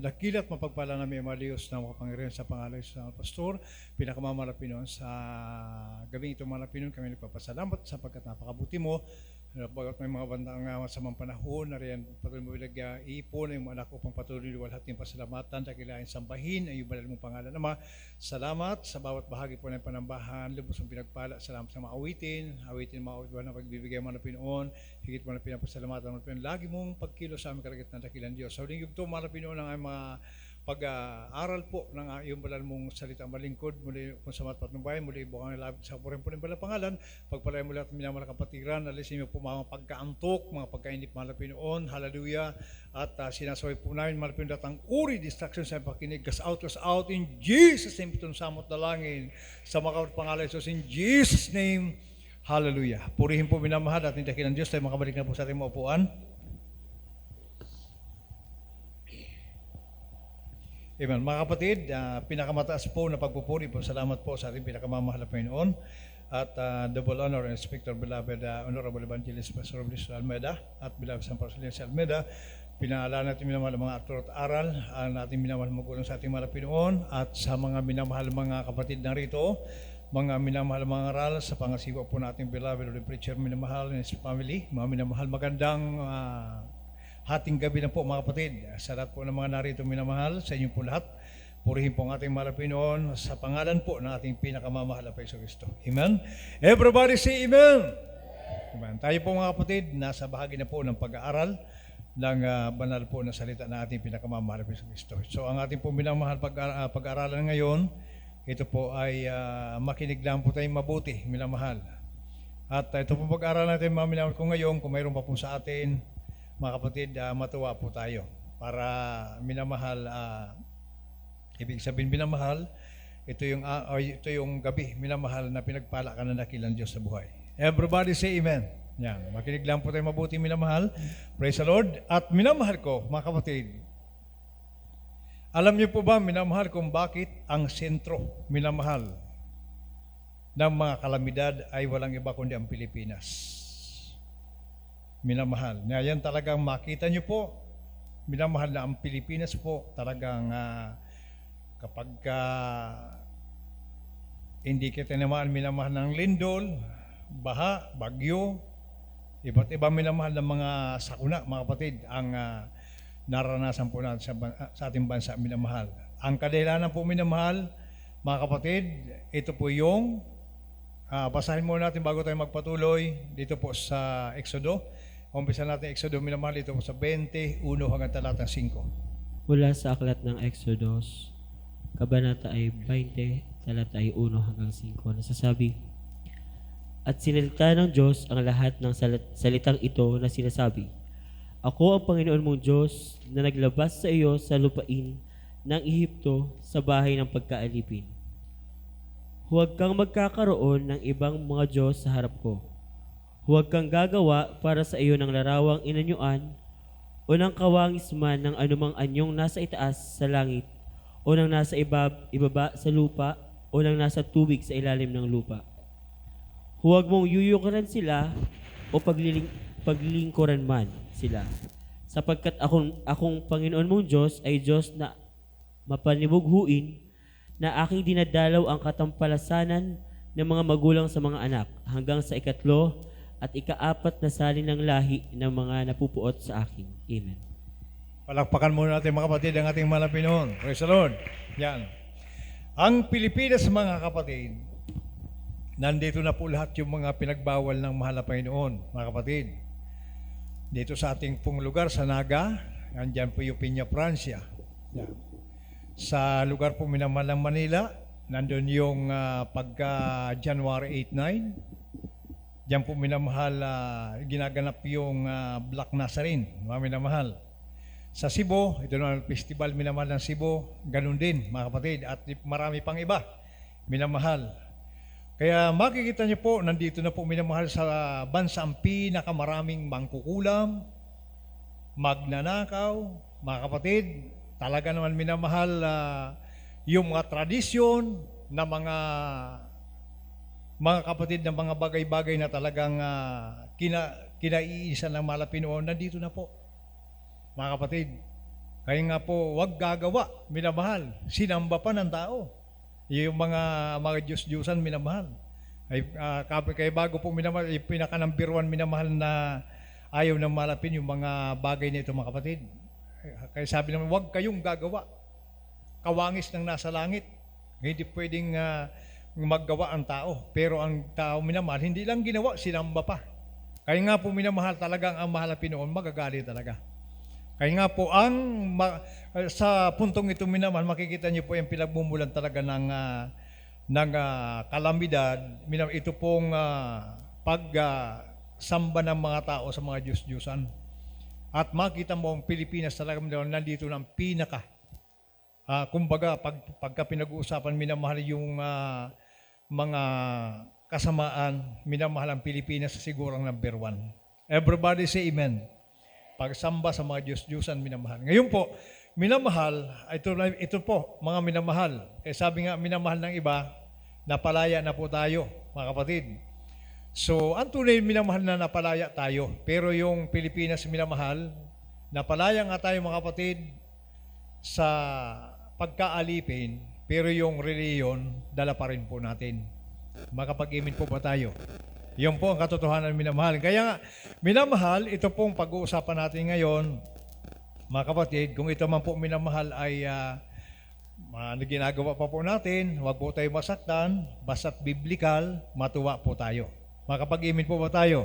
Dakilat mapagpala namin ang Diyos na makapangyarihan sa pangalan sa pastor, pinakamamalapinon sa gabing ito malapinon kami nagpapasalamat sapagkat napakabuti mo. Bagat may mga bandang masamang panahon na riyan patuloy mo ipon ang mga anak ko pang patuloy luwalhating pasalamatan dakilain sambahin ang iyong banal mong pangalan. Ama, salamat sa bawat bahagi po ng panambahan, lubos ang pinagpala, salamat sa mga awitin mga awitin na pagbibigay mo na Pinoon, higit mo na pinapasalamatan mo Pinoon, lagi mong pagkilo sa aming karagat na dakilan Diyos. Sa uling yugto, mga Pinoon ang mga pag-aaral po ng iyong banal mong salita malingkod, muli kung sa matpatnubayan, muli ibukan ang labit sa purin po ng banal pangalan, pagpalaya muli at minamahal kapatiran, alisin mo po mga pagkaantok, mga pagkainip mahal Pinoon, hallelujah, at sinasaway po namin mahal Pinoon datang uri, distraction sa pakinig, cast out in Jesus name, itong samot dalangin, sa makawat pangalan Jesus, in Jesus name, hallelujah. Purihin po minamahal at nindakilan Diyos, tayo makabalik na po sa ating maupuan. Amen. Mga kapatid, pinakamataas po na pagpupuri po. Salamat po sa ating pinakamamahal na Panginoon. At double honor and respect our beloved Honorable Evangelist Pastor Obliso Almeida at beloved San Pastor si Almeida. Pinaalala natin minamahal mga aktor at aral, ang ating minamahal magulang sa ating mahal Panginoon at sa mga minamahal mga kapatid na rito, mga minamahal mga aral sa pangasiwa po nating beloved Holy Preacher minamahal and his family, mga minamahal magandang hating gabi na po mga kapatid. Sa lahat po ng mga narito minamahal, sa inyong po lahat, purihin po ang ating mahal Panginoon sa pangalan po ng ating pinakamamahal na Paiso Kristo. Amen? Everybody say Amen! Amen. Tayo po mga kapatid, nasa bahagi na po ng pag-aaral ng banal po na salita ng ating pinakamamahal na Paiso Kristo. So ang ating po minamahal pag-aaralan ngayon, ito po ay makinig lang po tayong mabuti, minamahal. At ito po pag-aaral natin mga minamahal ko ngayon, kung mayroon pa po sa atin, mga kapatid, matuwa po tayo para minamahal, ibig sabihin minamahal, ito yung gabi, minamahal na pinagpala ka na dakilang Diyos sa buhay. Everybody say Amen. Yan, makinig lang po tayo mabuti minamahal. Praise the Lord. At minamahal ko, mga kapatid, alam niyo po ba minamahal kung bakit ang sentro, minamahal, ng mga kalamidad ay walang iba kundi ang Pilipinas? Minamahal. Yan talagang makita nyo po, minamahal na ang Pilipinas po, talagang kapag hindi kita naman minamahal ng lindol, baha, bagyo, iba't iba minamahal ng mga sakuna, mga kapatid, ang naranasan po natin sa ating bansa, minamahal. Ang kadahilanan po minamahal, mga kapatid, ito po yung, basahin muna natin bago tayo magpatuloy, dito po sa Exodo. Umpisa natin Exodo, minamahal, ito po sa 21 hanggang talatang 5. Mula sa aklat ng Exodus, kabanata ay 20, talata ay 1 hanggang 5, nasasabi, at sinalita ng Diyos ang lahat ng salitang ito na sinasabi, ako ang Panginoon mong Diyos na naglabas sa iyo sa lupain ng Ehipto sa bahay ng pagkaalipin. Huwag kang magkakaroon ng ibang mga Diyos sa harap ko. Huwag kang gagawa para sa iyo ng larawang inanyuan o ng kawangis man ng anumang anyong nasa itaas sa langit o ng nasa ibaba sa lupa o ng nasa tubig sa ilalim ng lupa. Huwag mong yuyukuran sila o paglilingkuran man sila, sapagkat akong Panginoon mong Diyos ay Diyos na mapanibughuin, na aking dinadalaw ang katampalasanan ng mga magulang sa mga anak hanggang sa ikatlo at ikaapat na salin ng lahi ng mga napupuot sa akin. Amen. Palakpakan muna natin mga kapatid ang ating mahal na Pinoon. Praise the Lord. Yan. Ang Pilipinas mga kapatid, nandito na po lahat yung mga pinagbawal ng mahal na Panginoon, mga kapatid. Dito sa ating pong lugar, sa Naga, andyan po yung Piña Francia. Yan. Sa lugar po minamahal ng Manila, nandun yung pagka January 8-9. Diyan po minamahal, ginaganap yung Black Nazarene, mga minamahal. Sa Cebu, ito na festival minamahal ng Cebu, ganun din mga kapatid, at marami pang iba, minamahal. Kaya makikita niyo po, nandito na po minamahal sa bansa ang pinakamaraming mangkukulam, magnanakaw, mga kapatid, talaga naman minamahal yung mga tradisyon na mga kapatid ng mga bagay-bagay na talagang kinaiisa ng mahal na Pinoon, nandito na po. Mga kapatid, Kaya nga po, wag gagawa, minamahal. Sinamba pa ng tao. Yung mga Diyos-Diyusan, minamahal. Kaya bago po minamahal, yung pinaka-number 1 minamahal na ayaw nang malapin yung mga bagay na ito, mga kapatid. Kaya sabi naman, wag kayong gagawa. Kawangis ng nasa langit. Hindi pwedeng maggawa ang tao. Pero ang tao minamahal, hindi lang ginawa, sinamba pa. Kaya nga po minamahal, talagang ang mahal na Pinoon, magagalit talaga. Kaya nga po, sa puntong ito minamahal, makikita niyo po yung pinagmumulan talaga ng kalamidad. Ito pong pagsamba ng mga tao sa mga Diyos-Diyusan. At makita mo ang Pilipinas talaga nandito ng pinaka. Kumbaga, pagka pinag-uusapan, minamahal yung mga kasamaan, minamahal ang Pilipinas siguro ang number 1. Everybody say amen. Pagsamba sa mga Diyos-Diyusan, minamahal. Ngayon po, minamahal, ito po, mga minamahal. Kaya sabi nga, minamahal ng iba, napalaya na po tayo, mga kapatid. So, ang tunay minamahal na napalaya tayo. Pero yung Pilipinas minamahal, napalaya nga tayo, mga kapatid, sa pagkaalipin, pero yung reliyon, dala pa rin po natin. Makapag-imin po ba tayo? Yun po ang katotohanan minamahal. Kaya nga, minamahal, ito pong pag-uusapan natin ngayon, mga kapatid, kung ito man po minamahal ay ginagawa pa po natin, huwag po tayo masaktan, basta't biblical, matuwa po tayo. Makapag-imin po ba tayo?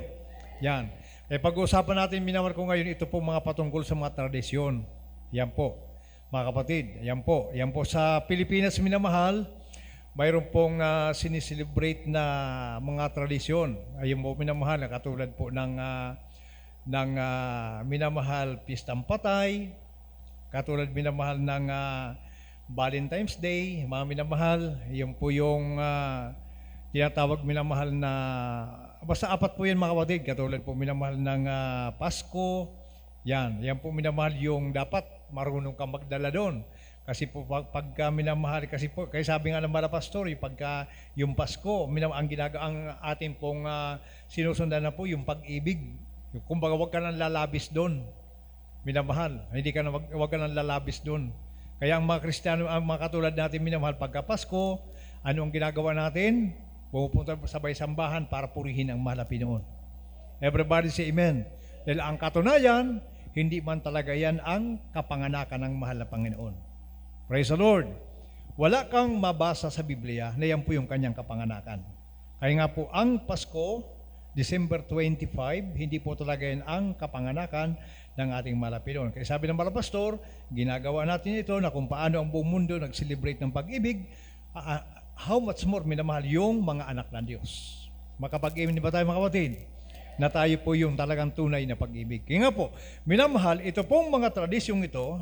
Yan. Kaya pag-uusapan natin minamahal ko ngayon, ito po mga patungkol sa mga tradisyon. Yan po, mga kapatid. Yan po. Yan po sa Pilipinas minamahal, mayroon pong siniselebrate na mga tradisyon. Ayun po minamahal, katulad po ng minamahal Pistang Patay, katulad minamahal ng Valentine's Day, mga minamahal. Yun po yung tinatawag minamahal na, basta 4 po yan, mga kapatid. Katulad po minamahal ng Pasko. Yan po minamahal yung dapat marunong kang magdala doon. Kasi po pagka minamahal, kaya sabi nga ng mga pastor, pagka yung Pasko, ang ating pong sinusundan na po yung pag-ibig. Kumbaga, wag ka nang lalabis doon. Minamahal, wag ka nang lalabis doon. Kaya ang mga Kristiyano, ang mga katulad natin minamahal, pagka Pasko, ano ang ginagawa natin? Pumupunta sabay sambahan para purihin ang mahal na Pinoon. Everybody say amen. Dahil ang katunayan, hindi man talaga yan ang kapanganakan ng mahal na Panginoon. Praise the Lord. Wala kang mabasa sa Biblia na yan po yung kanyang kapanganakan. Kaya nga po, ang Pasko, December 25, hindi po talaga yan ang kapanganakan ng ating malapilon. Kaya sabi ng mga pastor, ginagawa natin ito na kung paano ang buong mundo nag-celebrate ng pag-ibig, how much more minamahal yung mga anak ng Diyos. Makapag-ibig ba tayo, mga kapatid? Na tayo po yung talagang tunay na pag-ibig. Kaya nga po, minamahal, ito pong mga tradisyong ito,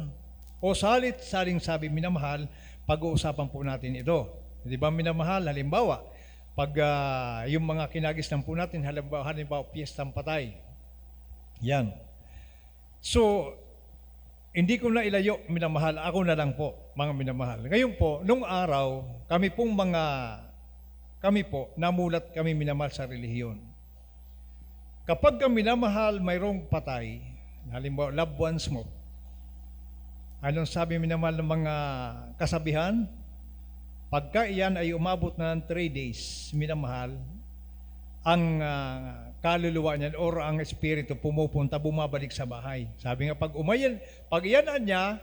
o salit-saling sabi minamahal, pag-uusapan po natin ito. Di ba minamahal, halimbawa, pag yung mga kinagisnan po natin, halimbawa Piyestang Patay. Yan. So, hindi ko na ilayo, minamahal, ako na lang po, mga minamahal. Ngayon po, nung araw, kami po, namulat kami minamahal sa relihiyon. Kapag minamahal, mayroong patay, halimbawa, loved ones mo, anong sabi minamahal ng mga kasabihan? Pagka iyan ay umabot na ng 3 days, minamahal, ang kaluluwa niyan or ang espiritu pumupunta, bumabalik sa bahay. Sabi nga, pag iyan niya,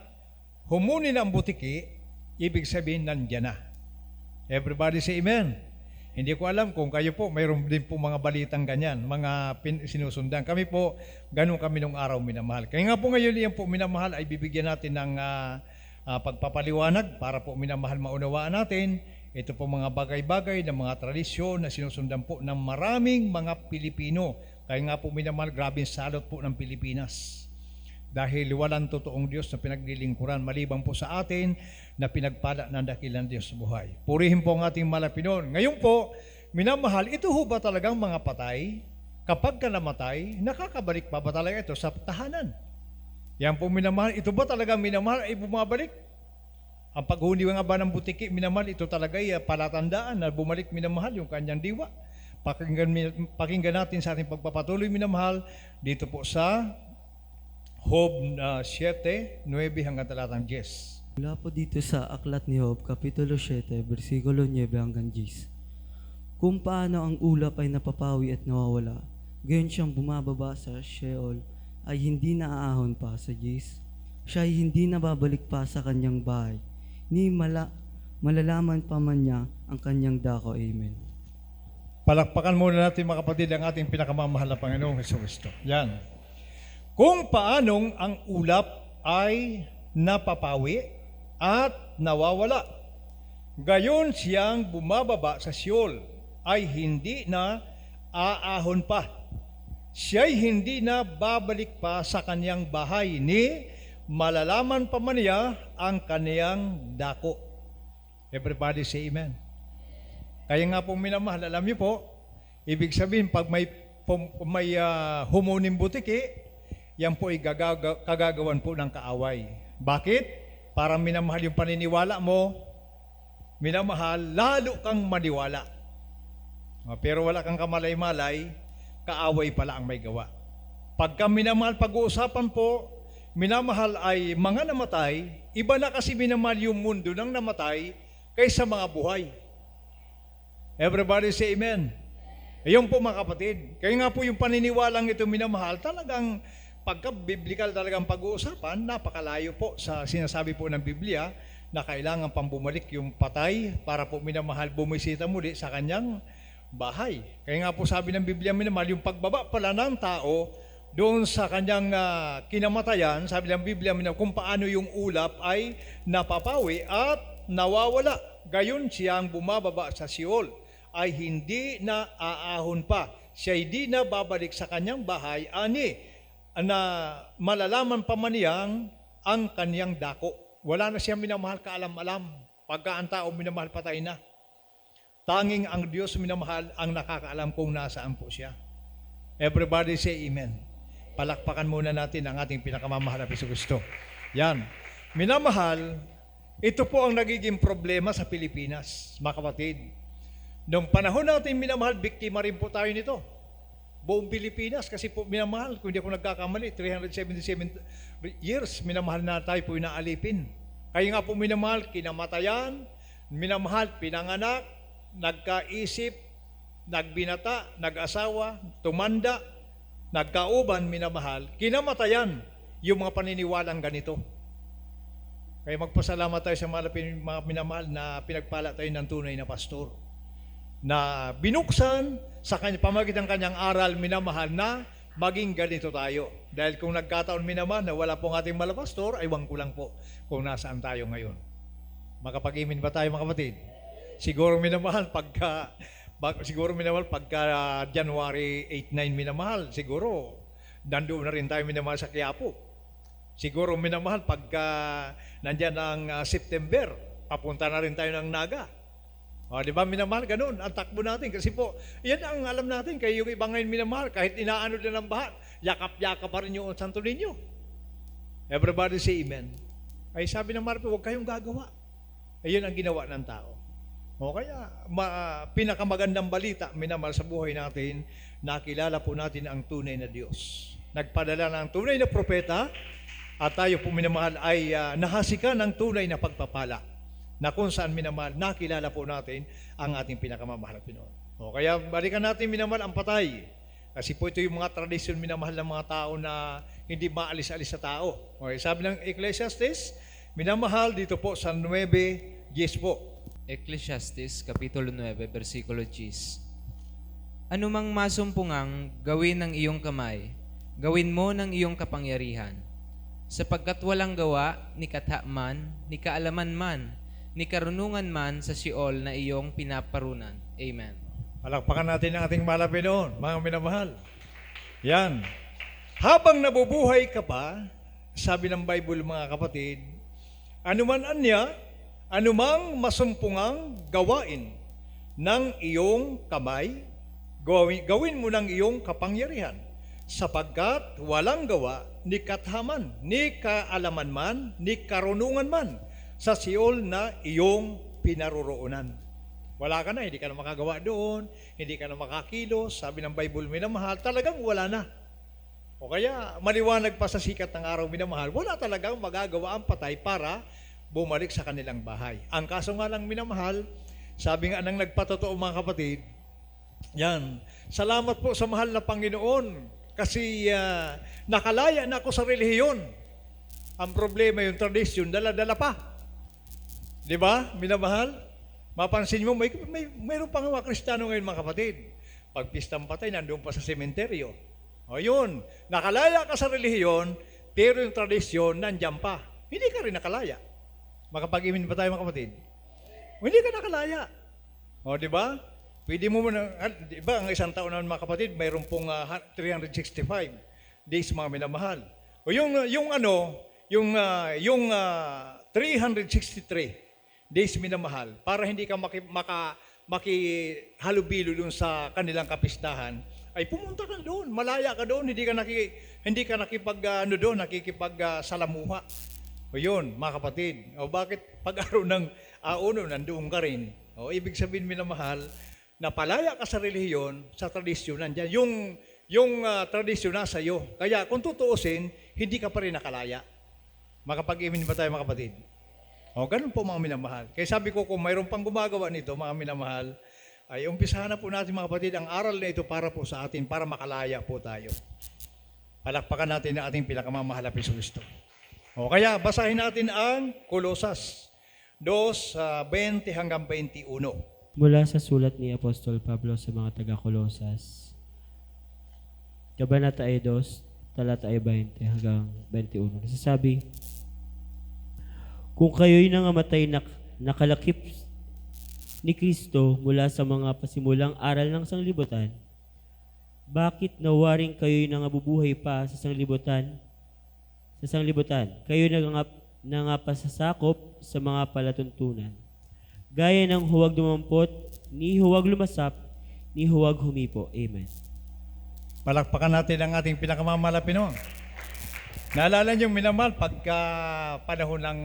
humuni na ang butiki, ibig sabihin, nandiyan na. Everybody say amen. Hindi ko alam kung kayo po, mayroon din po mga balitang ganyan, mga sinusundan. Kami po, ganun kami nung araw minamahal. Kaya nga po ngayon yan po minamahal ay bibigyan natin ng pagpapaliwanag para po minamahal maunawaan natin. Ito po mga bagay-bagay na mga tradisyon na sinusundan po ng maraming mga Pilipino. Kaya nga po minamahal, grabing salot po ng Pilipinas. Dahil walang totoong Diyos na pinaglilingkuran maliban po sa atin na pinagpala ng dakilang Diyos sa buhay. Purihin po ang ating malapinon. Ngayon po, minamahal, ito ho ba talagang mga patay? Kapag ka namatay, nakakabalik pa ba talaga ito sa tahanan? Yan po minamahal, ito ba talaga minamahal ay bumabalik? Ang paghuni nga ba ng butiki, minamahal, ito talaga ay palatandaan na bumalik minamahal yung kanyang diwa. Pakinggan natin sa ating pagpapatuloy minamahal dito po sa Job 7, 9 hanggang talatang 10. Mula po dito sa Aklat ni Job, Kapitulo 7, versikulo 9 hanggang 10. Kung paano ang ulap ay napapawi at nawawala, gayon siyang bumababa sa Sheol ay hindi naaahon pa sa 10. Siya ay hindi nababalik pa sa kanyang bahay, ni malalaman pa man niya ang kanyang dako. Amen. Palakpakan muna natin mga kapatid ang ating pinakamamahal na Panginoong Jesucristo. Yan. Kung paanong ang ulap ay napapawi at nawawala, gayon siyang bumababa sa Sheol ay hindi na aahon pa. Siya'y hindi na babalik pa sa kanyang bahay, ni malalaman pa man niya ang kaniyang dako. Everybody say amen. Kaya nga po minamahal, alam niyo po, ibig sabihin pag may humunim butiki, yan po ay kagagawan po ng kaaway. Bakit? Para minamahal yung paniniwala mo, minamahal, lalo kang maniwala. Pero wala kang kamalay-malay, kaaway pala ang may gawa. Pagka minamahal, pag-uusapan po, minamahal ay mga namatay, iba na kasi minamahal yung mundo ng namatay kaysa mga buhay. Everybody say amen. Ayun po mga kapatid. Kaya nga po yung paniniwalang ito minamahal, talagang pagka-biblical talagang pag-uusapan, napakalayo po sa sinasabi po ng Biblia na kailangan pang bumalik yung patay para po minamahal bumisita muli sa kanyang bahay. Kaya nga po sabi ng Biblia minamahal, yung pagbaba pala ng tao doon sa kanyang kinamatayan, sabi ng Biblia minamahal, kung paano yung ulap ay napapawi at nawawala. Gayon siyang bumababa sa Sheol ay hindi na aahon pa. Siya hindi na babalik sa kanyang bahay, ani na malalaman pa man niyang ang kanyang dako. Wala na siyang minamahal kaalam-alam. Pagka ang tao minamahal, patay na. Tanging ang Diyos minamahal ang nakakaalam kung nasaan po siya. Everybody say amen. Palakpakan muna natin ang ating pinakamamahal na Jesucristo. Yan. Minamahal, ito po ang nagiging problema sa Pilipinas, mga kapatid. Noong panahon natin minamahal, biktima rin po tayo nito. Buong Pilipinas, kasi po minamahal, kung hindi ako nagkakamali, 377 years, minamahal na tayo po inaalipin. Kaya nga po minamahal, kinamatayan, minamahal, pinanganak, nagkaisip, nagbinata, nag-asawa, tumanda, nagkauban, minamahal, kinamatayan yung mga paniniwalang ganito. Kaya magpasalamat tayo sa mga minamahal na pinagpala tayo ng tunay na pastor, na binuksan sa pamagitan ng kanyang aral, minamahal, na maging ganito tayo. Dahil kung nagkataon minamahal na wala pong ating malapastor, aywan ko lang po kung nasaan tayo ngayon. Makapag-imin ba tayo mga kapatid? Siguro minamahal pagka January 8-9 minamahal, siguro nandoon na rin tayo minamahal sa Quiapo. Siguro minamahal pagka nandyan ang September, papunta na rin tayo ng Naga. Di ba minamahal, ganun ang takbo natin. Kasi po, yan ang alam natin. Kaya yung iba ngayon minamahal, kahit inaano na ng bahat, yakap-yakap pa rin yung Santo Niño. Everybody say amen. Ay sabi ng Marpe, huwag kayong gagawa. Ayun ang ginawa ng tao. O kaya, pinakamagandang balita, minamahal sa buhay natin, nakilala po natin ang tunay na Diyos. Nagpadala ng tunay na propeta, at tayo po minamahal ay nahasikan ng tunay na pagpapala, na kung saan minamahal, nakilala po natin ang ating pinakamamahal na Pinoon. O kaya balikan natin minamahal ang patay. Kasi po ito yung mga tradisyon minamahal ng mga tao na hindi maalis-alis sa tao. Okay, sabi ng Ecclesiastes, minamahal dito po sa 9:10 po. Ecclesiastes, Kapitulo 9, versikulo 10. Anumang masumpungang gawin ng iyong kamay, gawin mo ng iyong kapangyarihan. Sapagkat walang gawa, ni katha man, ni kaalaman man, ni karunungan man sa Sheol na iyong pinaparunan. Amen. Palakpakan natin ang ating mahal na Pinoon, mga minamahal. Yan. Habang nabubuhay ka pa, sabi ng Bible mga kapatid, anuman anya, anumang masumpungang gawain ng iyong kamay, gawin mo ng iyong kapangyarihan, sapagkat walang gawa, ni kathaman, ni kaalaman man, ni karunungan man, sa Sheol na iyong pinaroroonan. Wala ka na, hindi ka na makagawa doon, hindi ka na makakilos, sabi ng Bible, minamahal, talagang wala na. O kaya maliwanag pa sa sikat ng araw, minamahal, wala talagang magagawa ang patay para bumalik sa kanilang bahay. Ang kaso nga lang, minamahal, sabi nga ng nagpatotoo mga kapatid, yan, salamat po sa mahal na Panginoon kasi nakalaya na ako sa relihiyon. Ang problema yung tradisyon, dala-dala pa. Di ba, minamahal? Mapansin mo, mayroon pa nga mga Kristiyano ngayon mga kapatid. Pag pistang patay, nandoon pa sa sementeryo. O yun, nakalaya ka sa relihiyon, pero yung tradisyon, nandyan pa. Hindi ka rin nakalaya. Makapag-imin ba tayo mga kapatid? Hindi ka nakalaya. O, di ba? Pwede mo muna, di ba, ang isang taon naman mga kapatid, mayroon pong 365 days mga minamahal. O yung 363 days minamahal, para hindi ka makihalubilo dun sa kanilang kapistahan, ay pumunta ka doon, malaya ka doon, hindi ka nakikipag-salamuha. O yun, mga kapatid. O bakit pag-araw ng uno, nandoon ka rin? O ibig sabihin minamahal, napalaya ka sa relihiyon, sa tradisyon, nandiyan. Yung tradisyon nasa iyo. Kaya kung tutuusin, hindi ka pa rin nakalaya. Makapag-imin ba tayo mga kapatid? O ganun po mga minamahal. Kaya sabi ko, kung mayroon pang gumagawa nito, mga minamahal, ay umpisahan na po natin mga kapatid ang aral na ito para po sa atin, para makalaya po tayo. Palakpakan natin ang ating pinakamamahal na Kristo. O kaya basahin natin ang Kolosas 2:20 hanggang 21. Mula sa sulat ni Apostol Pablo sa mga taga-Kolosas, Kabanata 2, talata 20 hanggang 21. Nasasabi, kung kayo'y nangamatay na nakalakip ni Kristo mula sa mga pasimulang aral ng sanglibutan, bakit nawaring kayo'y nangabubuhay pa sa sanglibutan? Kayo nangapasasakop sa mga palatuntunan. Gaya ng huwag dumampot, ni huwag lumasap, ni huwag humipo. Amen. Palakpakan natin ang ating pinakamamahal na Pinoon. Naalala niyong minamahal pagka panahon ng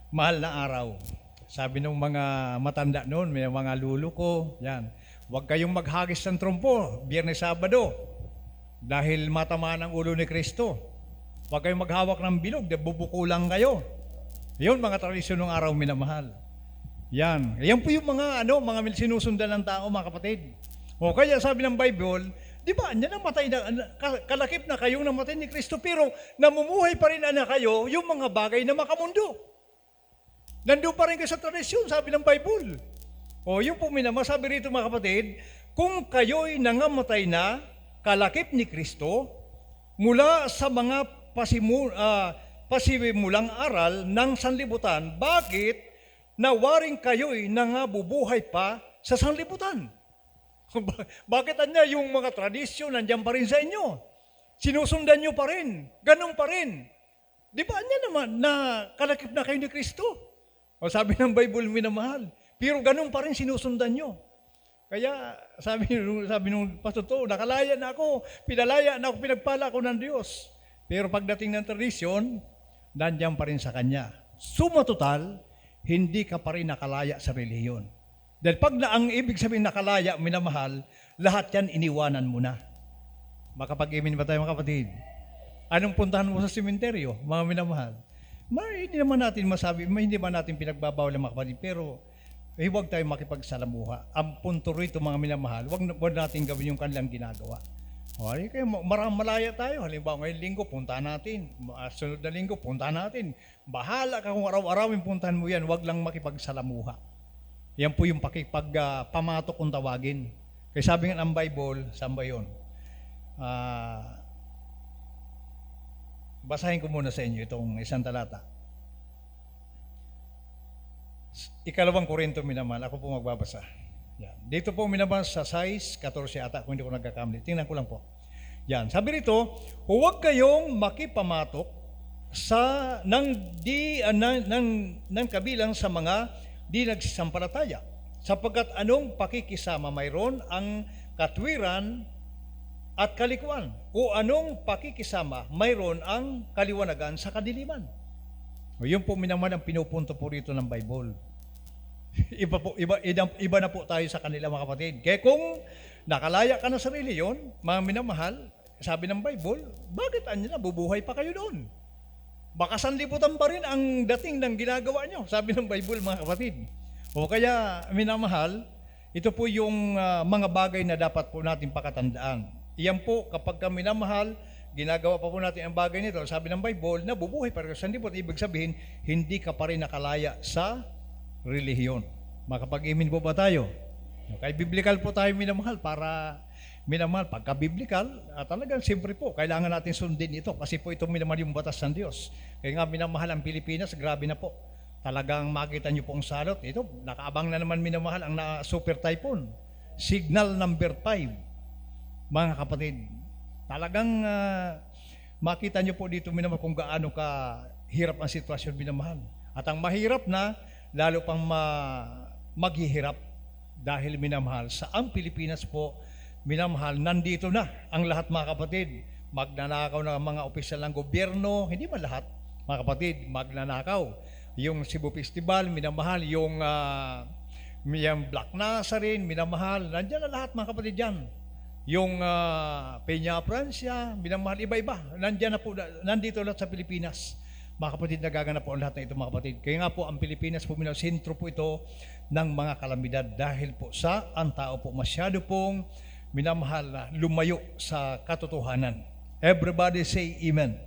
mahal na araw. Sabi ng mga matanda noon, may mga lulo ko, yan, huwag kayong maghagis ng trompo, Biyernes, Sabado, dahil matamaan ang ulo ni Kristo. Huwag kayong maghawak ng bilog, bubuko lang kayo. Yun, mga tradisyon ng araw, minamahal. Yan. Yan po yung mga sinusundan ng tao, mga kapatid. O kaya sabi ng Bible, di ba, namatay na, kalakip na kayong namatay ni Kristo, pero namumuhay pa rin kayo yung mga bagay na makamundo. Nandun pa rin kayo sa tradisyon, sabi ng Bible. O yung po minamahal, sabi rito mga kapatid, kung kayo'y nangamatay na, kalakip ni Kristo, mula sa mga pasimulang aral ng sanlibutan, bakit nawaring kayo'y nangabubuhay pa sa sanlibutan? Bakit yung mga tradisyon nandiyan pa rin sa inyo? Sinusundan nyo pa rin, ganun pa rin. Di ba naman na kalakip na kayo ni Kristo? O sabi ng Bible, minamahal, pero ganun pa rin sinusundan nyo. Kaya sabi nung pastor, nakalaya na ako, pinagpala ako ng Diyos. Pero pagdating ng tradisyon, nandiyan pa rin sa Kanya. Suma total, hindi ka pa rin nakalaya sa relihiyon. Dahil ang ibig sabihin nakalaya, minamahal, lahat yan iniwanan mo na. Makapag-imin ba tayo mga kapatid? Anong puntahan mo sa sementeryo, mga minamahal? Hindi naman natin masabi, hindi ba natin pinagbabawal ang mga kapatid, pero huwag tayo makipagsalamuha. Ang punto rito mga minamahal, huwag natin gawin yung kanilang ginagawa. Kaya malaya tayo. Halimbawa ngayong linggo, puntahan natin. Sunod na linggo, puntahan natin. Bahala ka kung araw-arawin puntahan mo yan, huwag lang makipagsalamuha. Yan po yung pakipagpamatok kung tawagin. Kaya sabi nga ng Bible, saan ba yun? Basahin ko muna sa inyo itong isang talata. 2 Korinto minamahal, ako po magbabasa. Yan. Dito po minabasa sa 6:14 ata, kung hindi ko nagkakamali. Tingnan ko lang po. Yan. Sabi rito, huwag kayong makipamatok ng kabilang sa mga di nagsisampalataya. Sapagkat anong pakikisama mayroon ang katwiran at kalikuan? O anong pakikisama mayroon ang kaliwanagan sa kadiliman? O yun po minamahal ang pinupunto po rito ng Bible. Iba na po tayo sa kanila mga kapatid. Kaya kung nakalaya ka na sa reliyon, mga minamahal, sabi ng Bible, bakit anya na, bubuhay pa kayo doon? Baka sanlibutan pa rin ang dating ng ginagawa nyo, sabi ng Bible, mga kapatid. O kaya, minamahal, ito po yung mga bagay na dapat po natin pakatandaan. Iyan po, kapag ka minamahal, ginagawa pa po natin ang bagay nito, sabi ng Bible, na bubuhay pa rin sa sanlibutan. Ibig sabihin, hindi ka pa rin nakalaya sa relihiyon. Makapag-imin po ba tayo? Okay, biblical po tayo minamahal para minamahal. Pagka biblical, talagang siyempre po, kailangan natin sundin ito kasi po ito minamahal yung batas ng Diyos. Kaya nga minamahal ang Pilipinas, grabe na po. Talagang makita nyo pong salot. Ito, nakaabang na naman minamahal ang super typhoon. Signal number 5. Mga kapatid, talagang makita nyo po dito minamahal kung gaano ka hirap ang sitwasyon minamahal. At ang mahirap na, lalo pang maghihirap dahil minamahal. Sa ang Pilipinas po, minamahal, nandito na ang lahat mga kapatid. Magnanakaw ng mga opisyal ng gobyerno, hindi man lahat, mga kapatid, magnanakaw. Yung Cebu Festival, minamahal. Yung Black Nazarene, minamahal. Nandiyan na lahat mga kapatid dyan. Yung Peña Francia, minamahal, iba-iba. Nandiyan na po, nandito lahat sa Pilipinas. Mga kapatid, nagaganap po ang lahat ng ito mga kapatid. Kaya nga po, ang Pilipinas po, sentro po ito ng mga kalamidad dahil po sa ang tao po masyado pong minamahal na lumayo sa katotohanan. Everybody say amen.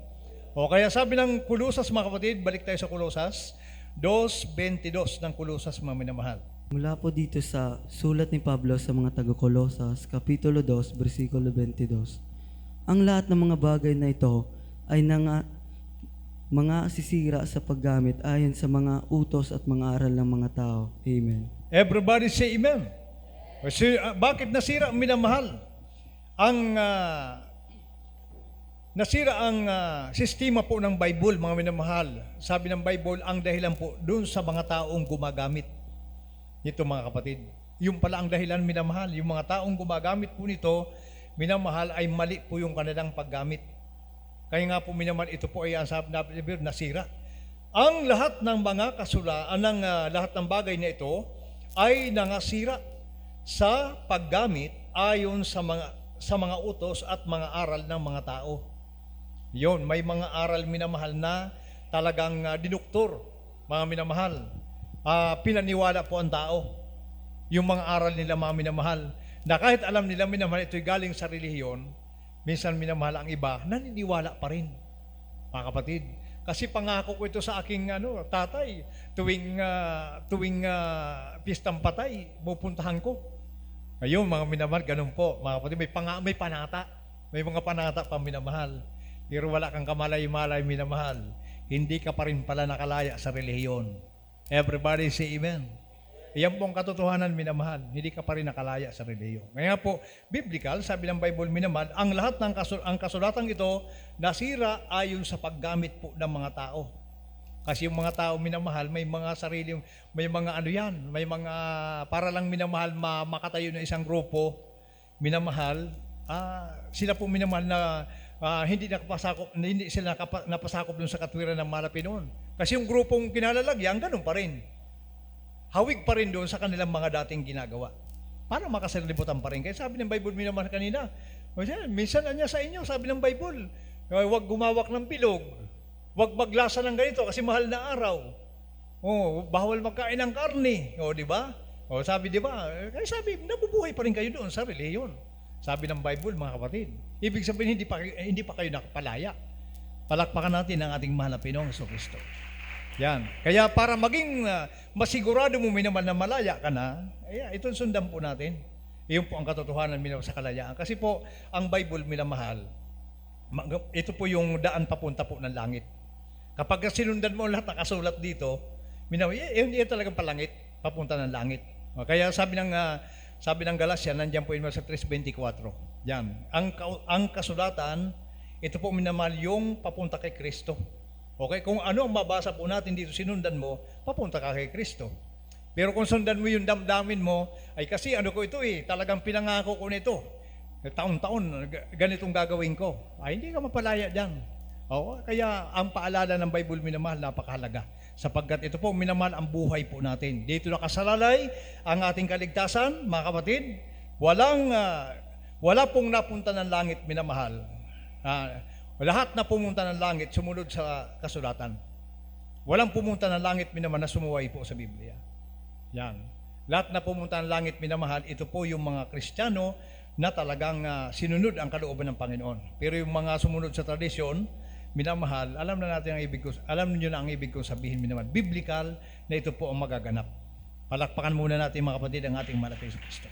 O kaya sabi ng Kolosas mga kapatid, balik tayo sa Kolosas, 2:22 ng Kolosas mga minamahal. Mula po dito sa sulat ni Pablo sa mga taga-Kolosas, Kapitulo 2, versikulo 22. Ang lahat ng mga bagay na ito ay mga sisira sa paggamit ayon sa mga utos at mga aral ng mga tao. Amen. Everybody say amen. Kasi, bakit nasira ang minamahal? Nasira ang sistema po ng Bible, mga minamahal. Sabi ng Bible, ang dahilan po dun sa mga taong gumagamit nito mga kapatid. Yung pala ang dahilan minamahal. Yung mga taong gumagamit po nito, minamahal, ay mali po yung kanilang paggamit. Kaya nga po minamahal, ito po ay ang sabi na nasira. Ang lahat ng mga lahat ng bagay na ito ay nangasira sa paggamit ayon sa mga utos at mga aral ng mga tao. Yon, may mga aral minamahal na talagang dinuktor, mga minamahal. Pinaniwala po ang tao. Yung mga aral nila mga minamahal, na kahit alam nila minamahal ito'y galing sa relihiyon, minsan minamahal ang iba, naniniwala pa rin. Mga kapatid, kasi pangako ko ito sa aking tatay, tuwing pistang patay, pupuntahan ko. Ayun, mga minamahal, ganun po. Mga kapatid, may panata. May mga panata pang minamahal. Pero wala kang kamalay-malay minamahal. Hindi ka pa rin pala nakalaya sa relihiyon. Everybody say amen. Iyan po ang katotohanan minamahal. Hindi ka pa rin nakalaya sa relihiyon. Kaya po, biblical, sabi ng Bible minamahal, ang lahat ng kasulatang ito nasira ayon sa paggamit po ng mga tao. Kasi yung mga tao minamahal, may mga sariling, may mga may mga para lang minamahal makatayo ng isang grupo, minamahal, sila po minamahal na hindi sila napasakop dun sa katwiran ng malapi noon. Kasi yung grupong kinalalagyan, ganun pa rin. Hawig pa rin doon sa kanilang mga dating ginagawa. Para makasalibutan pa rin. Kaya sabi ng Bible minamahal kanina, minsan anya sa inyo, sabi ng Bible, huwag gumawak ng bilog. Huwag maglasa ng ganito kasi mahal na araw. Bawal magkain ng karne. Di ba? Sabi, di ba? Kaya sabi, nabubuhay pa rin kayo doon sa reliyon. Sabi ng Bible, mga kapatid. Ibig sabihin, hindi pa kayo nakapalaya. Palakpakan natin ang ating mahal na Pinoong Jesucristo. Yan. Kaya para maging masigurado mo naman na malaya ka na, itong sundan po natin. Iyon po ang katotohanan sa kalayaan. Kasi po, ang Bible minamahal, ito po yung daan papunta po ng langit. Kapag sinundan mo lahat nakasulat dito, yun talagang palangit, papunta ng langit. Kaya sabi ng Galatia, nandiyan po yun sa 3:24. Yan. Ang kasulatan, ito po minamahal yung papunta kay Kristo. Okay? Kung ano ang mabasa po natin dito, sinundan mo, papunta ka kay Kristo. Pero kung sundan mo yung damdamin mo, ay kasi ko ito talagang pinangako ko nito. Taon-taon, ganitong gagawin ko. Hindi ka mapalaya dyan. Kaya ang paalala ng Bible minamahal, napakahalaga. Sapagkat ito po, minamahal ang buhay po natin. Dito nakasalalay ang ating kaligtasan, mga kapatid. Wala pong napunta ng langit minamahal. Lahat na pumunta ng langit sumunod sa kasulatan. Walang pumunta ng langit minamahal na sumuway po sa Biblia. Yan. Lahat na pumunta ng langit minamahal, ito po yung mga Kristiyano na talagang sinunod ang kalooban ng Panginoon. Pero yung mga sumunod sa tradisyon, minamahal, alam niyo na ang ibig kong sabihin minamahal. Biblical na ito po ang magaganap. Palakpakan muna natin mga kapatid ang ating mahal na Kristo.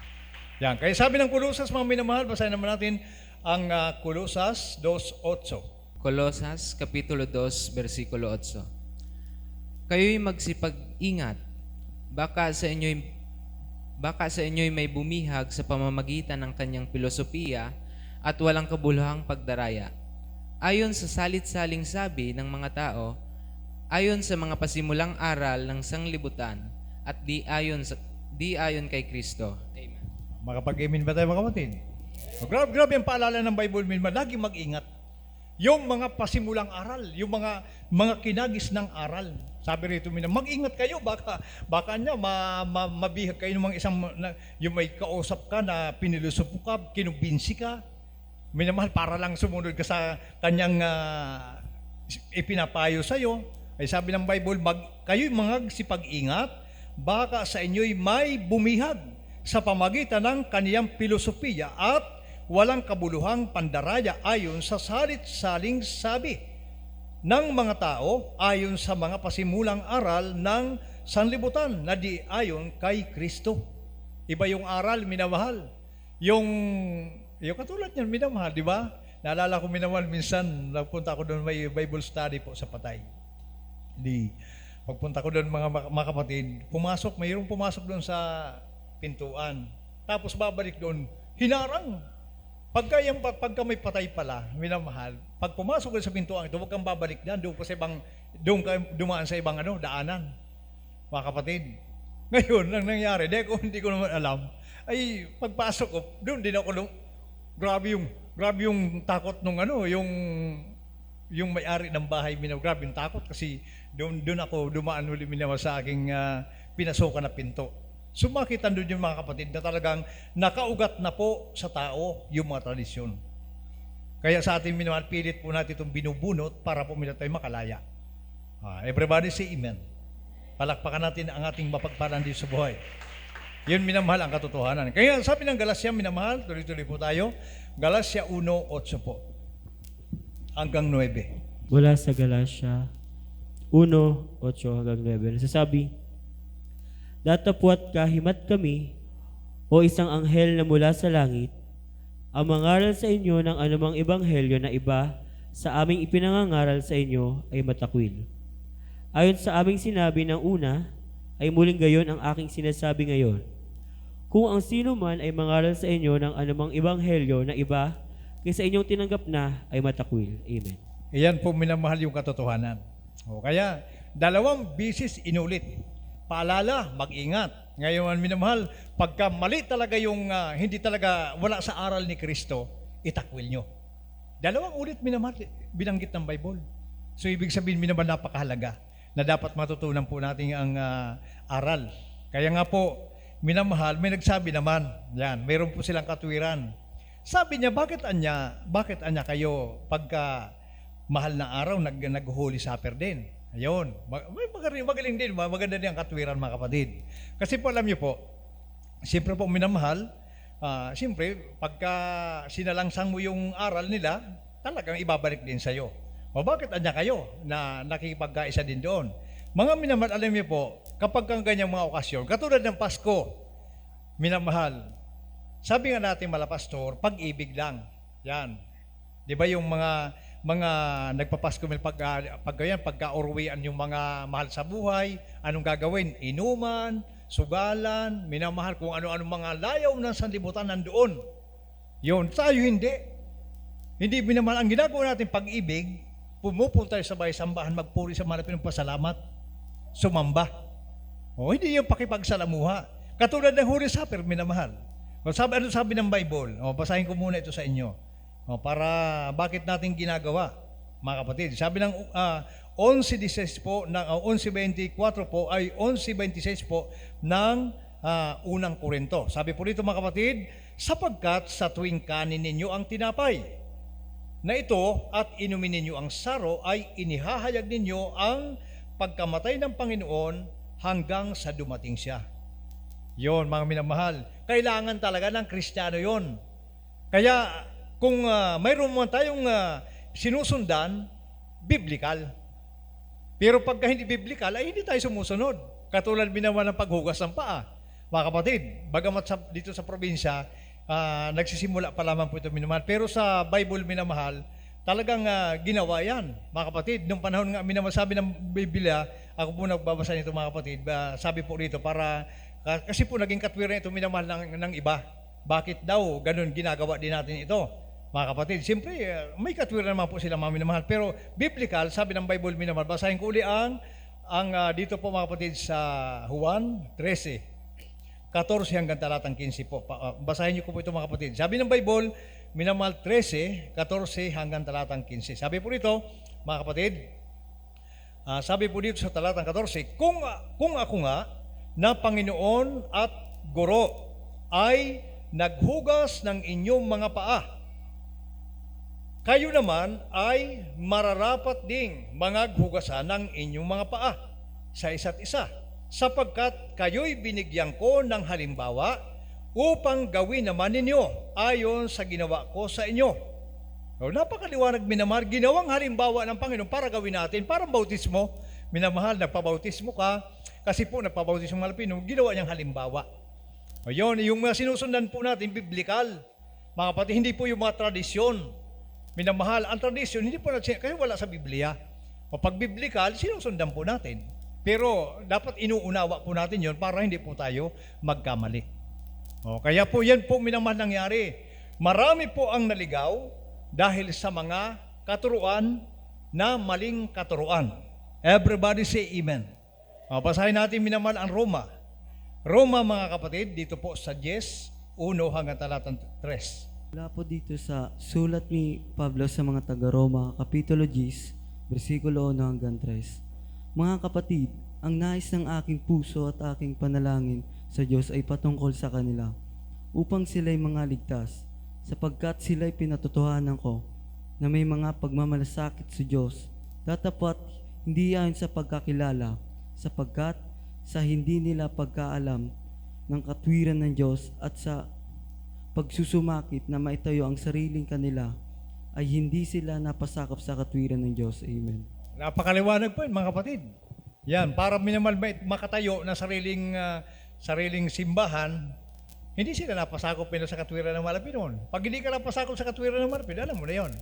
Yan. Kaya sabi ng Kolosas, mga minamahal, basahin naman natin ang Kolosas 2:8. Kolosas Kapitulo 2, versikulo 8. Kayo'y magsipag-ingat, baka sa inyo'y may bumihag sa pamamagitan ng kanyang filosofiya at walang kabuluhang pagdaraya. Ayon sa salit-saling sabi ng mga tao, ayon sa mga pasimulang aral ng sanglibutan, at di ayon kay Kristo. Amen. Makapag-amen ba tayo mga kapatid? Grabe ang paalala ng Bible, lagi mag-ingat. Yung mga pasimulang aral, yung mga kinagis ng aral. Sabi rito, mag-ingat kayo, baka niya mabihag kayo ng mga yung may kausap ka na pinilusup ka, kinumbinsi ka. Minamahal, para lang sumunod ka sa kanyang ipinapayo sa'yo. Ay sabi ng Bible, kayo'y magsipag-ingat, baka sa inyo'y may bumihag sa pamagitan ng kaniyang filosofiya at walang kabuluhang pandaraya ayon sa salit-saling sabi ng mga tao, ayon sa mga pasimulang aral ng sanlibutan na di ayon kay Kristo. Iba yung aral, minamahal. Yung katulad niyan, minamahal, di ba? Naalala ko, minamahal, minsan nagpunta ko doon, may Bible study po sa Patay. Pagpunta ko doon, mga kapatid, mayroong pumasok doon sa pintuan. Tapos babalik doon, hinarang. Pagka may patay pala, minamahal, pag pumasok ka sa pintuan ito, huwag kang babalik doon ka dumaan sa ibang daanan. Mga kapatid, ngayon, ang nangyari, hindi ko naman alam, ay pagpasok ko, doon din ako, grabe yung takot nung yung may-ari ng bahay, grabe yung takot kasi doon ako dumaan uli sa aking pinasukan na pinto. Sumakitan doon yung mga kapatid na talagang nakaugat na po sa tao yung mga tradisyon. Kaya sa ating minamahal, pilit po natin itong binubunot para po tayo makalaya. Everybody say amen. Palakpakan natin ang ating mapagpalan dito sa buhay. Yun, minamahal, ang katotohanan. Kaya sabi ng Galacia, minamahal, tuloy-tuloy po tayo. Galacia 1:8 po. Hanggang 9. Mula sa Galacia 1:8 hanggang 9. Nasasabi, datapwat kahimat kami, o isang anghel na mula sa langit, ang mangaral sa inyo ng anumang ebanghelyo na iba sa aming ipinangangaral sa inyo ay matakwil. Ayon sa aming sinabi ng una, ay muling gayon ang aking sinasabi ngayon. Kung ang sino man ay mangaral sa inyo ng anumang ebanghelyo na iba kaysa inyong tinanggap na ay matakwil. Amen. Iyan po, minamahal, yung katotohanan. Kaya, 2 bisis inulit. Paalala, mag-ingat. Ngayon, minamahal, pagka mali talaga yung hindi talaga wala sa aral ni Kristo, itakwil nyo. 2 ulit, minamahal, binanggit ng Bible. So, ibig sabihin, minamahal, napakahalaga na dapat matutunan po natin ang aral. Kaya nga po, minamahal, may nagsabi naman, yan, mayroon po silang katwiran. Sabi niya, bakit anya kayo pagka mahal na araw, nag-holy supper din? Ayun, magaling din, maganda din ang katwiran, mga kapatid. Kasi po alam niyo po, siyempre po minamahal, siyempre pagka sinalangsang mo yung aral nila, talagang ibabalik din sa'yo. O bakit anya kayo na nakikipagkaisa din doon? Mga minamahal, alam niyo po, kapag kang ganyang mga okasyon, katulad ng Pasko, minamahal, sabi nga natin malapastor, pag-ibig lang. Yan. Di ba yung mga nagpapasko, pagka-orwian yung mga mahal sa buhay, anong gagawin? Inuman, sugalan, minamahal, kung ano-ano mga layaw ng sanlibutan nandoon. Yun, tayo hindi. Hindi minamahal. Ang ginagawa natin pag-ibig, pumupunta tayo sa bahay-sambahan, magpuri sa mga pinagpasalamat, sumamba. Hindi yung pakipagsalamuha. Katulad ng Holy Supper, minamahal. Ano sabi ng Bible? Basahin ko muna ito sa inyo. Para bakit natin ginagawa, mga kapatid. Sabi ng 11:16 po, ng 11:24 po, ay 11:26 po ng unang Korinto. Sabi po dito, mga kapatid, sapagkat sa tuwing kanin ninyo ang tinapay, na ito at inumin ninyo ang saro ay inihahayag ninyo ang pagkamatay ng Panginoon hanggang sa dumating siya. Yon, mga minamahal, kailangan talaga ng Kristiyano yon. Kaya kung mayroon man tayong sinusundan, biblical. Pero pagka hindi biblical, ay hindi tayo sumusunod. Katulad naman ng paghugas ng paa. Mga kapatid, bagamat dito sa probinsya, nagsisimula pa lamang po ito minamahal. Pero sa Bible minamahal, talagang ginawa yan, mga kapatid. Nung panahon nga minamahal, sabi ng Biblia, ako po nagbabasa nito mga kapatid, sabi po rito, kasi po naging katwiran ito minamahal ng iba. Bakit daw ganun ginagawa din natin ito, mga kapatid? Siyempre, may katwiran naman po sila mga minamahal. Pero biblical, sabi ng Bible minamahal, basahin ko uli ang dito po mga kapatid sa Juan 13:14 hanggang talatang 15 po. Basahin niyo po ito mga kapatid. Sabi ng Bible, minamahal 13:14 hanggang talatang 15. Sabi po dito, mga kapatid, sabi po dito sa talatang 14, kung ako nga na Panginoon at Guro ay naghugas ng inyong mga paa, kayo naman ay mararapat ding mangaghugasan ng inyong mga paa sa isa't isa, sapagkat kayo'y binigyan ko ng halimbawa upang gawin naman ninyo ayon sa ginawa ko sa inyo. So, napakaliwanag minamahal, ginawang halimbawa ng Panginoon para gawin natin, parang bautismo. Minamahal, nagpabautismo ka, kasi po nagpabautismo ng Malapino, ginawa niyang halimbawa. O yun, yung sinusundan po natin, biblical. Mga kapatid, hindi po yung mga tradisyon. Minamahal, ang tradisyon, hindi po natin, kasi wala sa Biblia. O pag biblical, sinusundan po natin. Pero dapat inuunawa po natin yon para hindi po tayo magkamali. O, kaya po yan po minamahal nangyari. Marami po ang naligaw dahil sa mga katuruan na maling katuruan. Everybody say amen. O, basahin natin minamahal ang Roma. Roma mga kapatid, dito po sa 10:1 hanggang talatang 3. Wala po dito sa sulat ni Pablo sa mga taga-Roma, Kapitulo 10, versikulo 1 hanggang 3. Mga kapatid, ang nais ng aking puso at aking panalangin sa Diyos ay patungkol sa kanila, upang sila'y mga ligtas, sapagkat sila'y pinatotohanan ko na may mga pagmamalasakit sa Diyos, tatapat hindi ayon sa pagkakilala, sapagkat sa hindi nila pagkaalam ng katwiran ng Diyos at sa pagsusumakit na maitayo ang sariling kanila, ay hindi sila napasakop sa katwiran ng Diyos. Amen. Napakaliwanag po yun, mga kapatid. Yan, para minamahal makatayo na sariling simbahan, hindi sila napasakop sa katwiran ng Malapinoon. Pag hindi ka napasakop sa katwiran ng Malapinoon, alam mo na yon.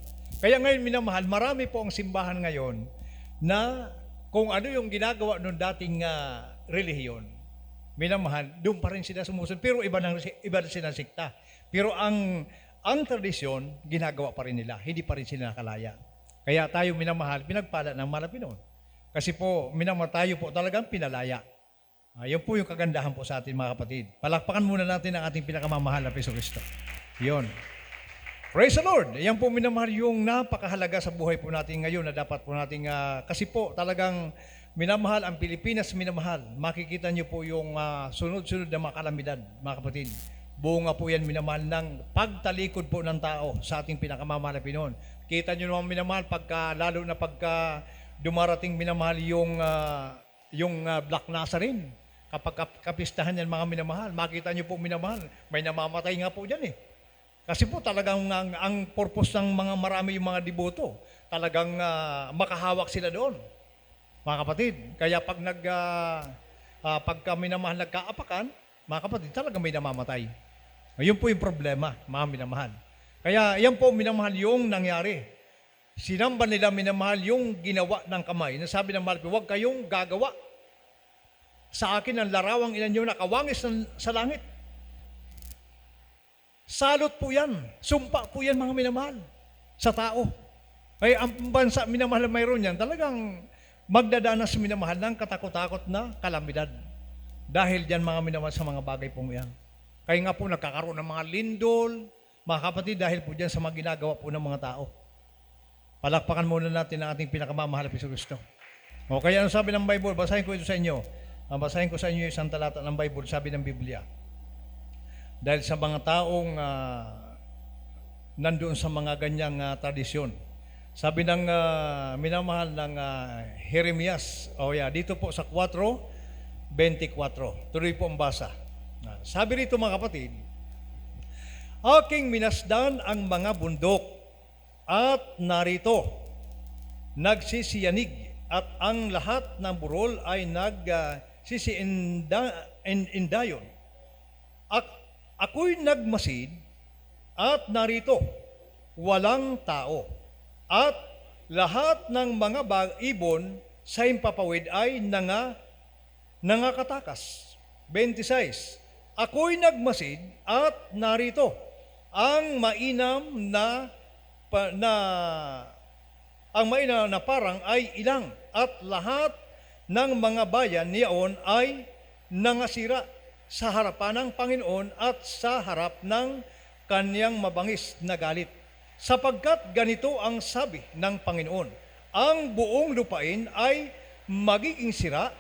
Kaya ngayon, minamahal, marami po ang simbahan ngayon na kung ano yung ginagawa noong dating relihiyon, minamahal, doon pa rin sila sumusunod. Pero iba na sila sikta. Pero ang tradisyon, ginagawa pa rin nila. Hindi pa rin sila nakalaya. Kaya tayo minamahal, pinagpala ng Malapinoon. Kasi po, minamahal tayo po talagang pinalaya. Yun po yung kagandahan po sa atin mga kapatid. Palakpakan muna natin ang ating pinakamamahal na Hesus Kristo. Yun. Praise the Lord! Yan po minamahal yung napakahalaga sa buhay po natin ngayon na dapat po natin, kasi po talagang minamahal ang Pilipinas, minamahal. Makikita niyo po yung sunod-sunod na mga kalamidad, mga kapatid. Bunga po yan minamahal ng pagtalikod po ng tao sa ating pinakamamahal na Pinoon. Kita niyo naman minamahal, lalo na pagka dumarating minamahal yung Black Nazarene. Kapag kapistahan yan mga minamahal, makita niyo po minamahal, may namamatay nga po dyan eh. Kasi po talagang ang purpose ng mga marami yung mga deboto, talagang makahawak sila doon. Mga kapatid, kaya pagka minamahal nagkaapakan, mga kapatid, talagang may namamatay. Yun po yung problema, mga minamahal. Kaya yan po minamahal yung nangyari. Sinamba nila minamahal yung ginawa ng kamay. Nasabi ng mahal, huwag kayong gagawa. Sa akin ang larawang ilan nyo nakawangis sa langit. Salot po yan. Sumpa po yan mga minamahal sa tao. Kaya ang bansa minamahal na mayroon yan, talagang magdadanas minamahal ng katakot-takot na kalamidad. Dahil dyan mga minamahal sa mga bagay pong yan. Kaya nga po nagkakaroon ng mga lindol, mga kapatid, dahil po dyan sa mga ginagawa po ng mga tao. Palakpakan muna natin ang ating pinakamamahal na Hesus Kristo. O kaya ano sabi ng Bible, basahin ko ito sa inyo. Basahin ko sa inyo isang talata ng Bible, sabi ng Biblia. Dahil sa mga taong nandoon sa mga ganyang tradisyon. Sabi ng minamahal ng Jeremias, dito po sa 4:24. Tuloy po ang basa. Sabi rito mga kapatid, aking minasdan ang mga bundok at narito, nagsisiyanig at ang lahat ng burol ay nagsisiindayon. Ako'y nagmasid at narito, walang tao. At lahat ng mga ibon sa himpapawid ay nangakatakas. 26. Ako'y nagmasid at narito, ang mainam na parang ay ilang at lahat ng mga bayan niyaon ay nangasira sa harapan ng Panginoon at sa harap ng kaniyang mabangis na galit. Sapagkat ganito ang sabi ng Panginoon, ang buong lupain ay magiging sira,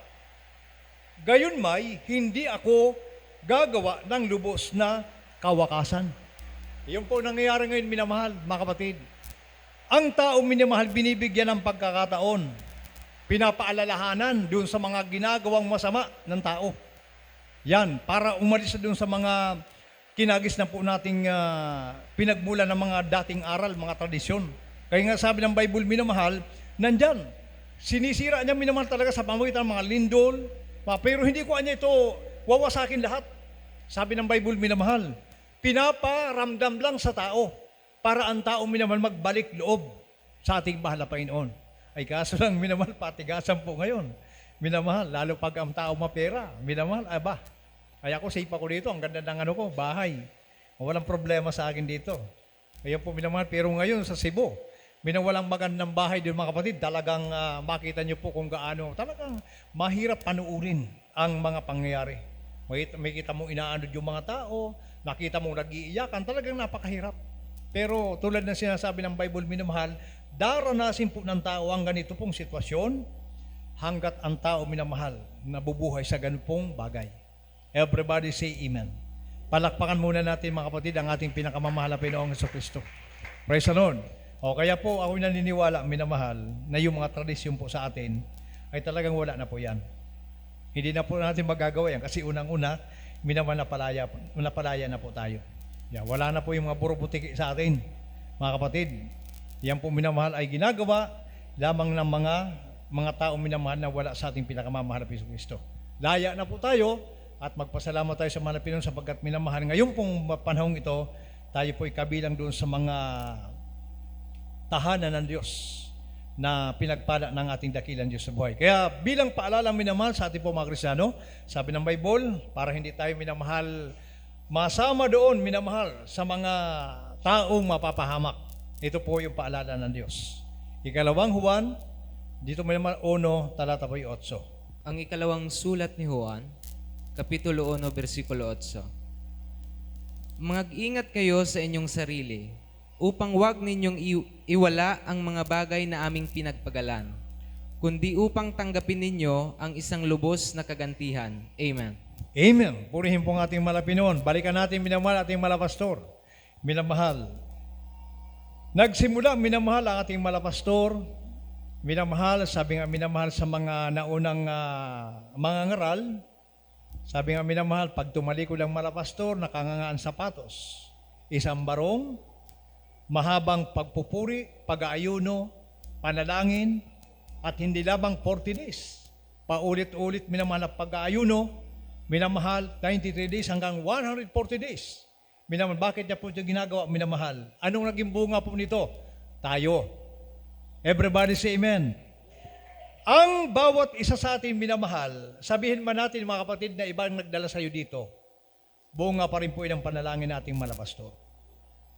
gayon may hindi ako gagawa ng lubos na kawakasan. Iyon po nangyayari ngayon, minamahal, mga kapatid. Ang taong minamahal, binibigyan ng pagkakataon, pinapaalalahanan doon sa mga ginagawang masama ng tao. Yan, para umalis doon sa mga kinagis na po nating pinagmula ng mga dating aral, mga tradisyon. Kaya nga sabi ng Bible, minamahal, nandyan. Sinisira niya minamahal talaga sa pamagitan ng mga lindol, pero hindi ko anya ito wawasakin lahat. Sabi ng Bible, minamahal, pinaparamdam lang sa tao para ang tao minamahal magbalik loob sa ating mahal na Panginoon. Ay kaso lang, minamahal, patigasan po ngayon. Minamahal, lalo pag ang tao mapera, minamahal, ay ako, safe ako dito. Ang ganda ng bahay. Walang problema sa akin dito. Ayan po, minamahal. Pero ngayon sa Cebu, walang magandang bahay doon, mga kapatid. Talagang makita niyo po kung gaano. Talagang mahirap panuurin ang mga pangyayari. May kita mong inaanod yung mga tao. Nakita mong nag-iiyakan. Talagang napakahirap. Pero tulad ng sinasabi ng Bible, minamahal, daranasin po ng tao ang ganito pong sitwasyon hanggat ang tao, minamahal, nabubuhay sa ganitong bagay. Everybody say amen. Palakpakan muna natin, mga kapatid, ang ating pinakamamahal na Panginoong Jesucristo. Praise the Lord. Kaya po ako naniniwala, minamahal, na yung mga tradisyon po sa atin ay talagang wala na po yan. Hindi na po natin magagawa yan kasi unang-una, minamahal, napalaya na po tayo. Yan, wala na po yung mga burubutiki sa atin, mga kapatid. Yan po, minamahal, ay ginagawa lamang ng mga tao, minamahal, na wala sa ating pinakamamahal na Jesucristo. Laya na po tayo. At magpasalamat tayo sa mga Pinoon sapagkat minamahal. Ngayon pong panahong ito, tayo po ay kabilang doon sa mga tahanan ng Diyos na pinagpala ng ating dakilang Diyos sa buhay. Kaya bilang paalala, minamahal, sa ating po mga Kristiyano, sabi ng Bible, para hindi tayo, minamahal, masama doon, minamahal, sa mga taong mapapahamak. Ito po yung paalala ng Diyos. Ikalawang Juan, dito minamahal, 1, talata po 8. Ang ikalawang sulat ni Juan, Kapitulo 1, versikulo 8. Mag-ingat kayo sa inyong sarili, upang wag ninyong iwala ang mga bagay na aming pinagpagalan, kundi upang tanggapin ninyo ang isang lubos na kagantihan. Amen. Amen. Purihin po ang ating Pinoon. Balikan natin, minamahal, ating pastor. Minamahal. Nagsimula, minamahal, ang ating pastor. Minamahal, sabi nga, minamahal sa mga naunang mga ngaral. Sabi nga, minamahal, pag tumalikod ang pastor, nakangangaan sapatos, isang barong, mahabang pagpupuri, pag-aayuno, panalangin, at hindi lamang 40 days. Paulit-ulit, minamahal, ang pag-aayuno, minamahal, 93 days hanggang 140 days. Minamahal, bakit niya po ito ginagawa, minamahal? Anong naging bunga po nito? Tayo. Everybody say amen. Ang bawat isa sa atin, minamahal, sabihin man natin, mga kapatid, na ibang nagdala sa iyo dito, bunga pa rin po ng panalangin nating pastor.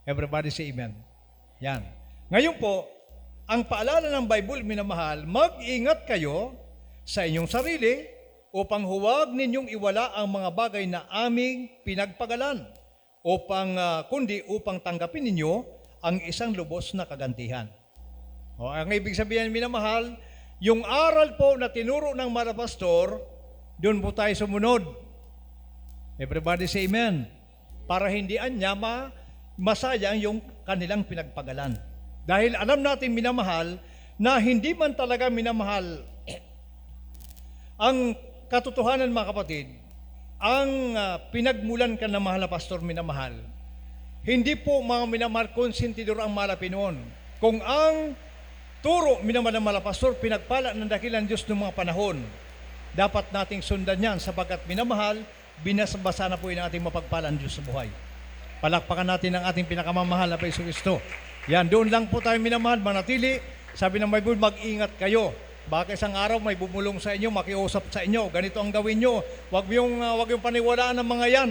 Everybody say amen. Yan. Ngayon po, ang paalala ng Bible, minamahal, mag-ingat kayo sa inyong sarili upang huwag ninyong iwala ang mga bagay na aming pinagpagalan kundi upang tanggapin ninyo ang isang lubos na kagantihan. Ang ibig sabihin, minamahal, yung aral po na tinuro ng pastor, doon po tayo sumunod. Everybody say amen. Para hindi anya masayang yung kanilang pinagpagalan. Dahil alam natin, minamahal, na hindi man talaga minamahal ang katotohanan, mga kapatid, ang pinagmulan ka na mahal na pastor, minamahal. Hindi po mga minamahal konsentidor ang malapin noon. Kung ang turo minamahal na mahal na pastor, pinagpala ng dakilang Diyos ng mga panahon, dapat nating sundan yan sapagkat minamahal, binasabasa na po yung ating mapagpalang Diyos sa buhay. Palakpakan natin ang ating pinakamamahal na Paiso Kristo. Yan, doon lang po tayo minamahal, manatili. Sabi ng Bible, mag-ingat kayo. Baka isang araw may bumulong sa inyo, makiusap sa inyo, ganito ang gawin nyo. Wag yung paniwalaan ng mga yan.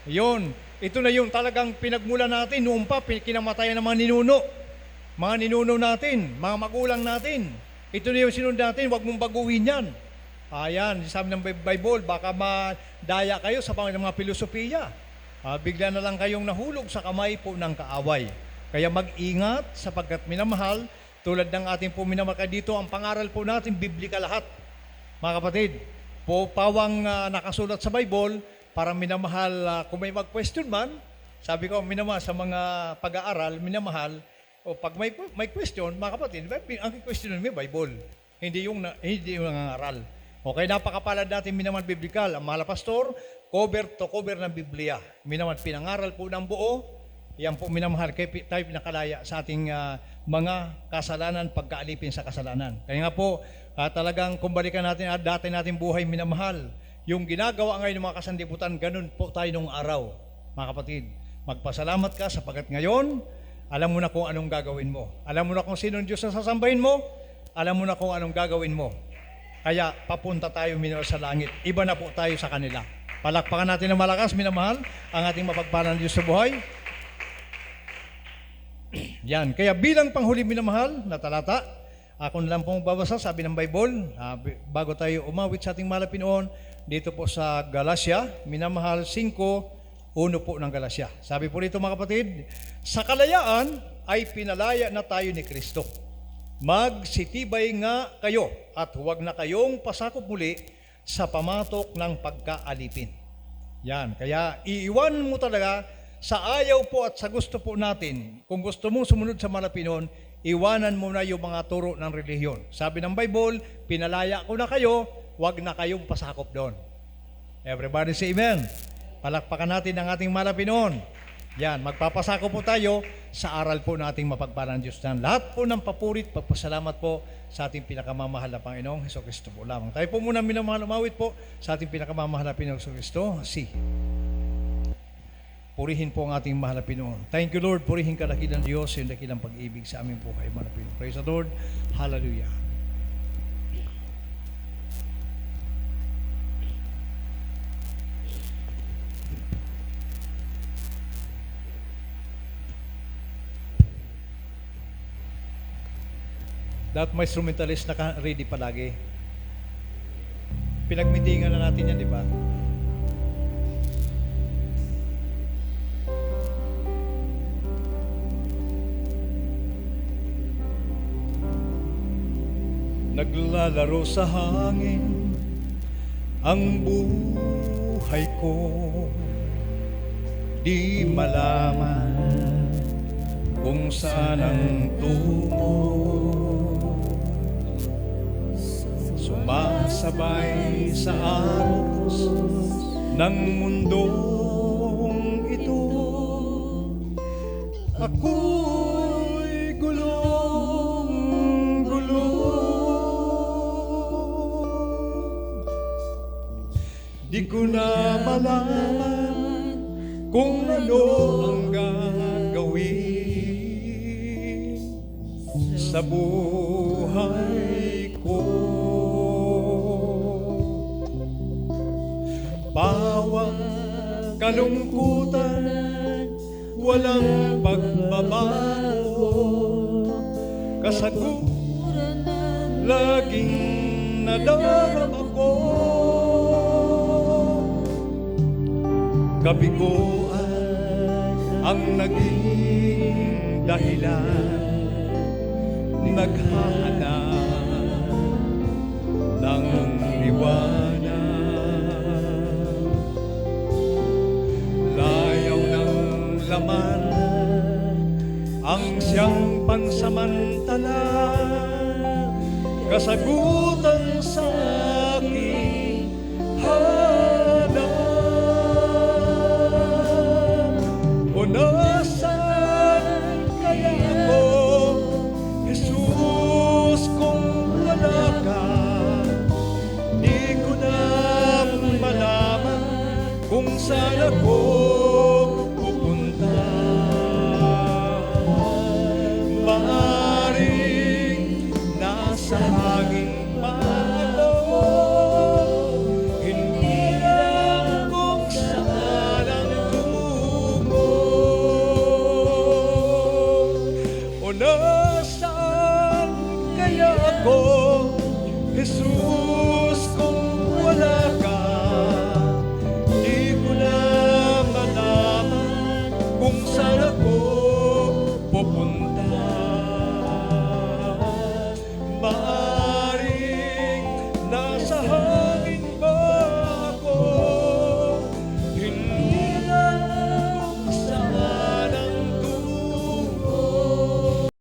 Yun, ito na yung talagang pinagmula natin. Noon pa, kinamatayan ng mga ninuno. Mga ninuno natin, mga magulang natin. Ito na yung sinunod natin, wag mong baguhin yan. Ayan, sabi ng Bible, baka madaya kayo sa mga filosofiya. Bigla na lang kayong nahulog sa kamay po ng kaaway. Kaya mag-ingat sapagkat minamahal, tulad ng ating po minamahal dito, ang pangaral po natin, biblika lahat. Mga kapatid, po pawang nakasulat sa Bible, para minamahal, kung may mag-question man, sabi ko, minamahal sa mga pag-aaral, minamahal, o pag may question, mga kapatid, ang question mo, Bible, hindi yung nangaral. Okay, napakapalad natin minamahal biblikal. Ang mahal na pastor, cover to cover ng Biblia. Minamahal, pinangaral po ng buo. Yan po minamahal, kaya tayo pinakalaya sa ating mga kasalanan, pagkaalipin sa kasalanan. Kaya nga po, talagang kumbalikan natin dati natin buhay minamahal. Yung ginagawa ngayon ng mga kasandibutan, ganun po tayo nung araw. Mga kapatid, magpasalamat ka sapagkat ngayon, alam mo na kung anong gagawin mo. Alam mo na kung sino ang Diyos na sasambahin mo. Alam mo na kung anong gagawin mo. Kaya papunta tayo minamahal sa langit. Iba na po tayo sa kanila. Palakpakan natin ng malakas, minamahal, ang ating mapagpalang Diyos sa buhay. Yan, kaya bilang panghuli minamahal na talata, ako na lang pong babasa, sabi ng Bible, bago tayo umawit sa ating mahal na Pinoon, dito po sa Galatia, minamahal 5:1 po ng Galatia. Sabi po dito, mga kapatid, sa kalayaan ay pinalaya na tayo ni Kristo. Magsitibay nga kayo at huwag na kayong pasakop muli sa pamatok ng pagkaalipin. Yan, kaya iiwan mo talaga sa ayaw po at sa gusto po natin. Kung gusto mong sumunod sa malapinon, iwanan mo na yung mga turo ng relihiyon. Sabi ng Bible, pinalaya ko na kayo, wag na kayong pasakop doon. Everybody say amen. Palakpakan natin ang ating malapinon. Yan, magpapasakop po tayo sa aral po nating mapagpalang Diyos na lahat po ng papurit, pagpasalamat po sa ating pinakamamahal na Panginoong Hesukristo po lamang. Tayo po muna minamahal umawit po sa ating pinakamamahal na Panginoong Hesukristo. Purihin po ang ating mahal na Pinoon. Thank you, Lord. Purihin ka dakilang Diyos, yung dakilang pag-ibig sa aming buhay, mahal na Pinoon. Praise the Lord. Hallelujah. Dapat may instrumentalist na ready palagi. Pinagmitingan na natin yan, di ba? Naglalaro sa hangin ang buhay ko, di malaman kung saan ang tungo. Sumasabay sa aros ng mundong ito, ako'y gulong-gulo. Di ko na malaman kung ano ang gagawin sa buhay ko. Bawang kalungkutan, walang pagbabago, kasagutan laging nadarama ko. Kabiguan ang naging dahilan, naghahanap ng liwanag. Layaw ng laman siyang pansamantala, kasagutan sa aking hanap. O nasaan kaya ako, Jesus, kung wala ka? Di ko na malaman kung saan ako